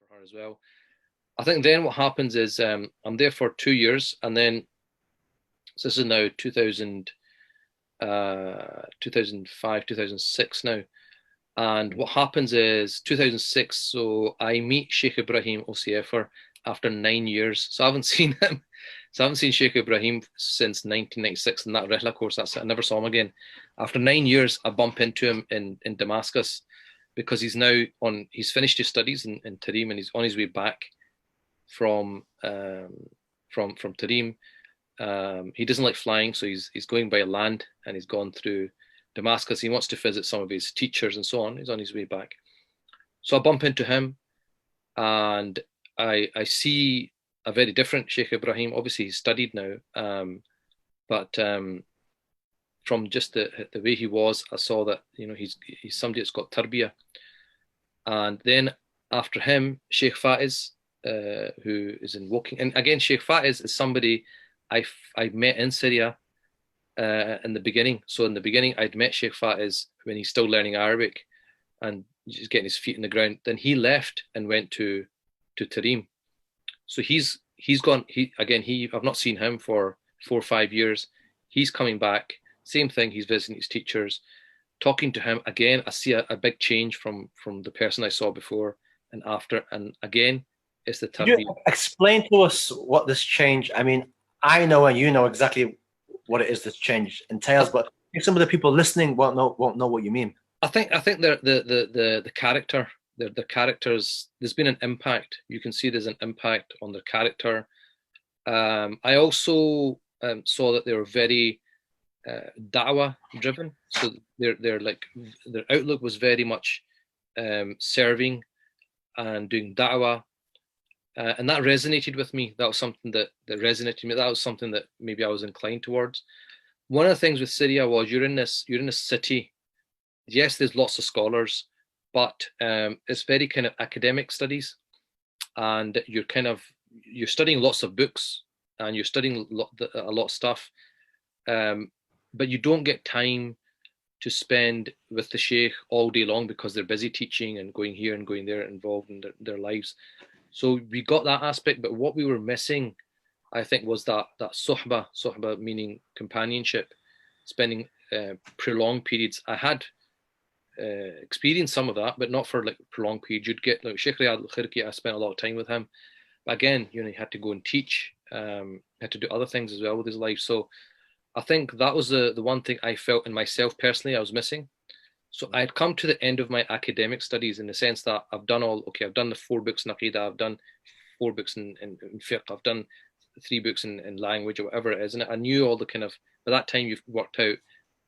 her as well. I think then what happens is I'm there for 2 years, and then so this is now 2005, 2006 now. And what happens is 2006, so I meet Sheikh Ibrahim OCFer after 9 years. So I haven't seen him. So I haven't seen Sheikh Ibrahim since 1996 in that Rihla course. That's it. I never saw him again. After 9 years, I bump into him in Damascus because he's finished his studies in Tarim, and he's on his way back from Tarim. He doesn't like flying, so he's going by land, and he's gone through Damascus. He wants to visit some of his teachers and so on. He's on his way back. So I bump into him, and I see a very different Sheikh Ibrahim. Obviously, he's studied now, but from just the way he was, I saw that he's somebody that's got tarbiyah. And then after him, Sheikh Faiz, who is in Woking, and again, Sheikh Faiz is somebody I met in Syria in the beginning. So in the beginning, I'd met Sheikh Faiz when he's still learning Arabic and just getting his feet in the ground. Then he left and went to Tarim. So he's gone. I've not seen him for 4 or 5 years. He's coming back. Same thing. He's visiting his teachers, talking to him again. I see a big change from the person I saw before and after. And again, it's the tarbiyah. Could you explain to us what this change? I mean, I know and you know exactly what it is this change entails, but if some of the people listening won't know what you mean. I think the character, the characters, there's been an impact. You can see there's an impact on their character. I also saw that they were very da'wah driven. So their outlook was very much serving and doing da'wah. And that resonated with me. That was something that resonated with me. That was something that maybe I was inclined towards. One of the things with Syria was you're in this city. Yes, there's lots of scholars, but it's very kind of academic studies, and you're studying lots of books, and you're studying a lot of stuff, but you don't get time to spend with the sheikh all day long because they're busy teaching and going here and going there, involved in their lives. So we got that aspect, but what we were missing, I think, was that suhbah meaning companionship, spending prolonged periods. I had experienced some of that, but not for like prolonged periods. You'd get like Sheikh Riyad al-Khirki, I spent a lot of time with him, but again, he had to go and teach, had to do other things as well with his life. So I think that was the one thing I felt in myself personally I was missing. So I had come to the end of my academic studies in the sense that I've done the 4 books in Aqidah, I've done 4 books in fiqh, I've done 3 books in language or whatever it is. And I knew all the kind of, by that time you've worked out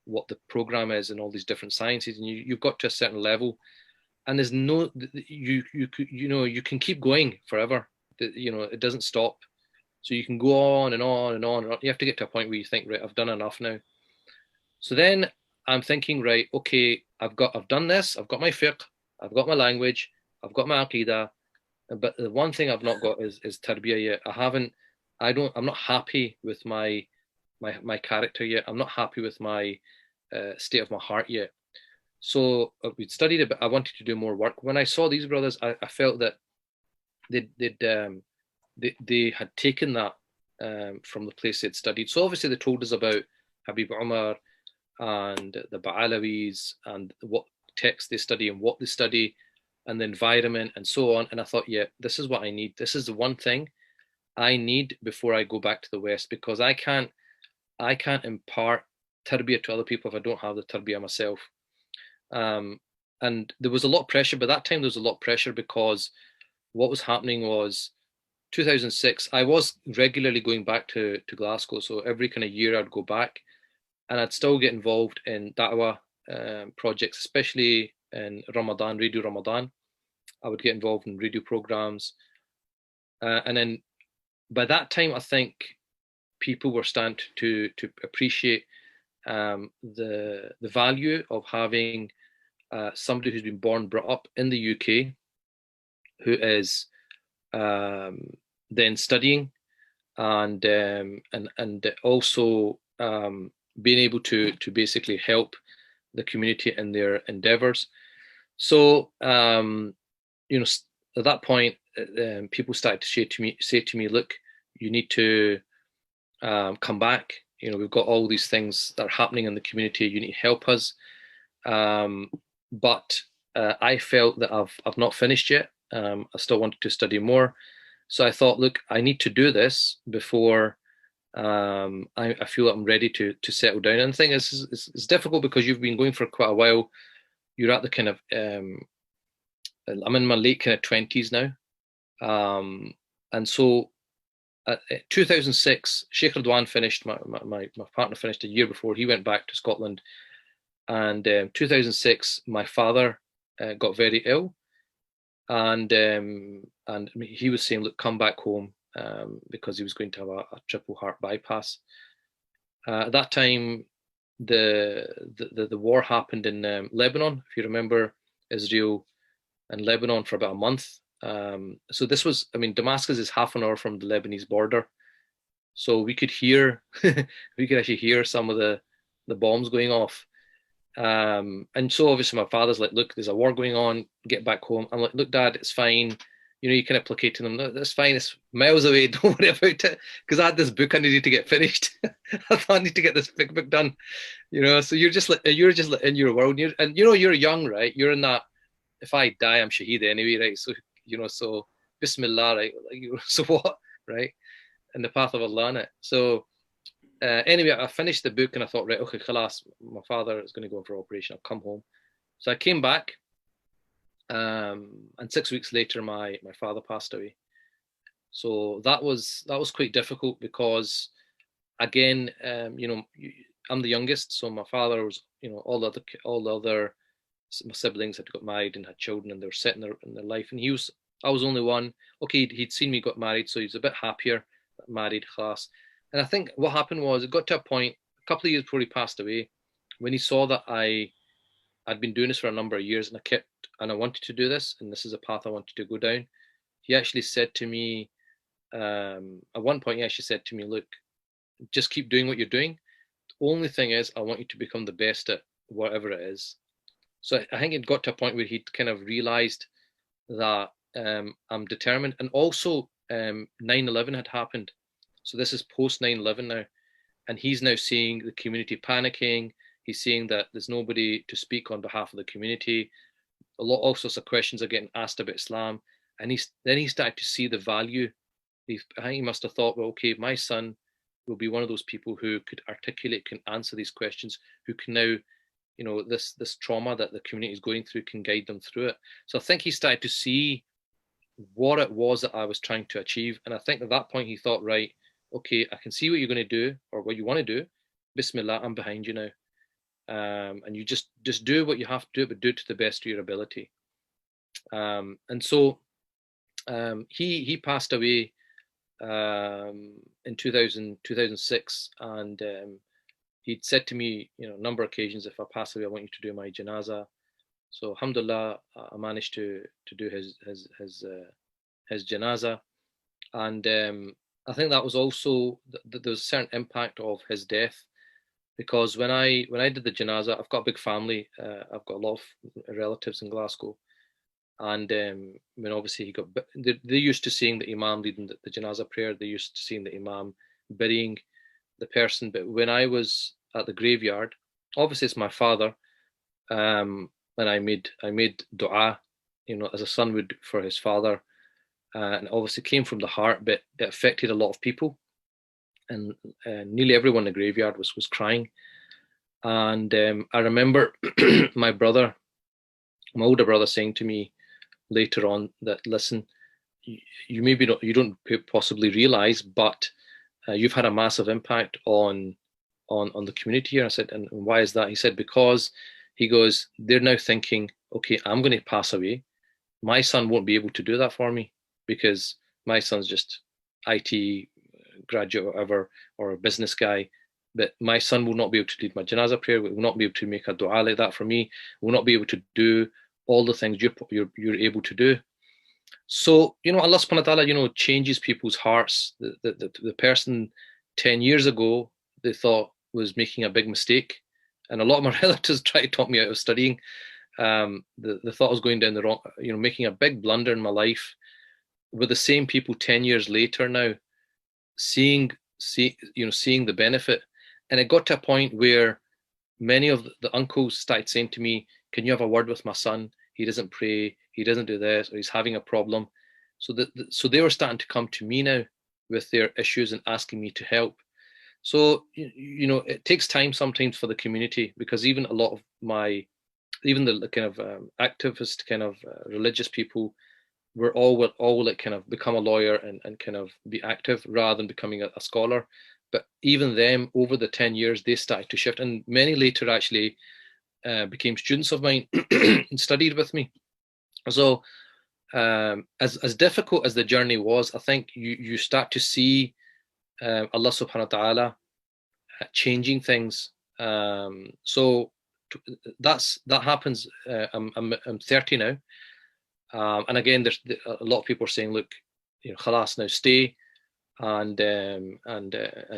what the program is and all these different sciences, and you've got to a certain level. And there's no, you can keep going forever. It doesn't stop. So you can go on and on and on and on. You have to get to a point where you think, right, I've done enough now. So then I'm thinking, right, okay, I've done this, I've got my fiqh, I've got my language, I've got my aqidah, but the one thing I've not got is tarbiyah yet. I'm not happy with my character yet. I'm not happy with my state of my heart yet. So we'd studied it, but I wanted to do more work. When I saw these brothers, I felt that they had taken that from the place they'd studied. So obviously they told us about Habib Umar and the Ba'alawis and what texts they study and what they study and the environment and so on. And I thought, yeah, this is what I need. This is the one thing I need before I go back to the West, because I can't impart tarbiyah to other people if I don't have the tarbiyah myself. And there was a lot of pressure. By that time, there was a lot of pressure because what was happening was 2006, I was regularly going back to Glasgow. So every kind of year I'd go back, and I'd still get involved in da'wah projects, especially in Ramadan, Radio Ramadan. I would get involved in radio programs. And then by that time, I think people were starting to appreciate the value of having somebody who's been born, brought up in the UK, who is then studying and also being able to basically help the community in their endeavors. So at that point, people started to say to me, look, you need to come back. We've got all these things that are happening in the community. You need to help us. But I felt that I've not finished yet. I still wanted to study more. So I thought, look, I need to do this before I feel that I'm ready to settle down. And the thing is, it's difficult because you've been going for quite a while. You're at the kind of I'm in my late kind of 20s now. And so 2006, Sheikh Radwan finished, my partner finished a year before he went back to Scotland. And 2006, my father got very ill. And he was saying, look, come back home because he was going to have a triple heart bypass. At that time, the war happened in Lebanon, if you remember, Israel and Lebanon for about a month. So this was, Damascus is half an hour from the Lebanese border. So we could hear, we could actually hear some of the bombs going off. And so obviously my father's like, look, there's a war going on, get back home. I'm like, look, Dad, it's fine. You kind of placating them. That's fine. It's miles away. Don't worry about it. Because I had this book I needed to get finished. I thought I need to get this big book done. So you're just like in your world. And you're young, right? You're in that. If I die, I'm shaheed anyway, right? So so Bismillah, right? So what, right? In the path of Allah, innit? So anyway, I finished the book and I thought, right, okay, khalas, my father is going to go for operation. I'll come home. So I came back. And 6 weeks later, my father passed away. So that was quite difficult because, again, I'm the youngest, so my father was, all the other my siblings had got married and had children, and they were set in their life, and I was only one. Okay, he'd seen me got married, so he was a bit happier, married, class. And I think what happened was it got to a point a couple of years before he passed away, when he saw that I'd been doing this for a number of years, and I wanted to do this, and this is a path I wanted to go down. He actually said to me, at one point, he actually said to me, look, just keep doing what you're doing. The only thing is, I want you to become the best at whatever it is. So I think it got to a point where he'd kind of realized that I'm determined. And also 9/11 had happened. So this is post 9/11 now. And he's now seeing the community panicking. He's seeing that there's nobody to speak on behalf of the community. All sorts of questions are getting asked about Islam. And then he started to see the value. I think he must have thought, well, okay, my son will be one of those people who could articulate, can answer these questions, who can now, this trauma that the community is going through can guide them through it. So I think he started to see what it was that I was trying to achieve. And I think at that point he thought, right, okay, I can see what you're going to do or what you want to do. Bismillah, I'm behind you now. And you just do what you have to do, but do it to the best of your ability. And so he passed away in 2006, and he'd said to me, a number of occasions, if I pass away, I want you to do my janazah. So alhamdulillah, I managed to do his janazah, and I think that was also there was a certain impact of his death, because when I did the janazah, I've got a big family. I've got a lot of relatives in Glasgow, and when obviously they're used to seeing the imam leading the janazah prayer. They're used to seeing the imam burying the person. But when I was at the graveyard, obviously it's my father, and I made dua, as a son would for his father, and obviously came from the heart, but it affected a lot of people, and nearly everyone in the graveyard was crying. And I remember my older brother saying to me later on that, listen, you don't possibly realize, but you've had a massive impact on the community here. I said, and why is that? He said, because he goes, they're now thinking, okay, I'm going to pass away. My son won't be able to do that for me because my son's just IT graduate or whatever, or a business guy. But my son will not be able to lead my janazah prayer, will not be able to make a dua like that for me, will not be able to do all the things you're able to do. So, Allah subhanahu wa ta'ala, changes people's hearts. The person 10 years ago, they thought was making a big mistake. And a lot of my relatives tried to talk me out of studying. They thought I was going down the wrong, making a big blunder in my life. with the same people 10 years later now, seeing the benefit. And it got to a point where many of the uncles started saying to me, can you have a word with my son? He doesn't pray, he doesn't do this, or he's having a problem. So they were starting to come to me now with their issues and asking me to help. So it takes time sometimes for the community, because even a lot of even the kind of activist kind of religious people, we're all like kind of become a lawyer and kind of be active rather than becoming a scholar. But even them, over the 10 years, they started to shift, and many later actually became students of mine and studied with me. So as difficult as the journey was, I think you start to see Allah subhanahu wa ta'ala changing things. So that happens. I'm 30 now. And again, there's a lot of people are saying, look, khalas, now stay and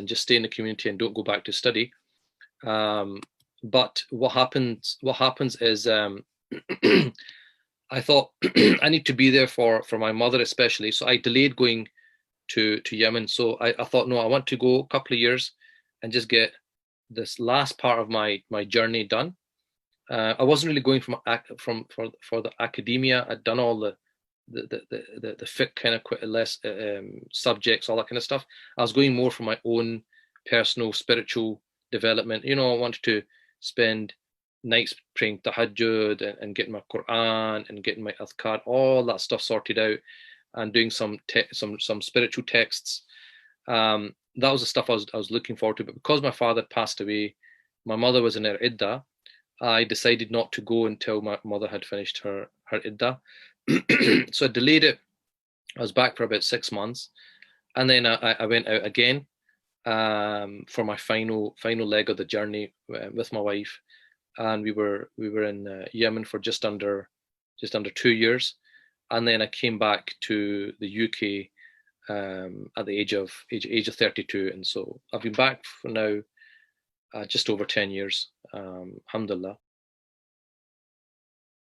just stay in the community and don't go back to study. But what happens is I thought I need to be there for my mother especially. So I delayed going to Yemen. So I thought, no, I want to go a couple of years and just get this last part of my journey done. I wasn't really going for the academia. I'd done all the fit kind of less subjects, all that kind of stuff. I was going more for my own personal spiritual development. I wanted to spend nights praying tahajjud and getting my Quran and getting my adhkar, all that stuff sorted out, and doing some spiritual texts. That was the stuff I was looking forward to. But because my father passed away, my mother was in her iddah. I decided not to go until my mother had finished her iddah. So I delayed it. I was back for about 6 months, and then I went out again for my final leg of the journey with my wife, and we were in Yemen for just under 2 years, and then I came back to the UK at the age of 32, and so I've been back for now just over 10 years, alhamdulillah.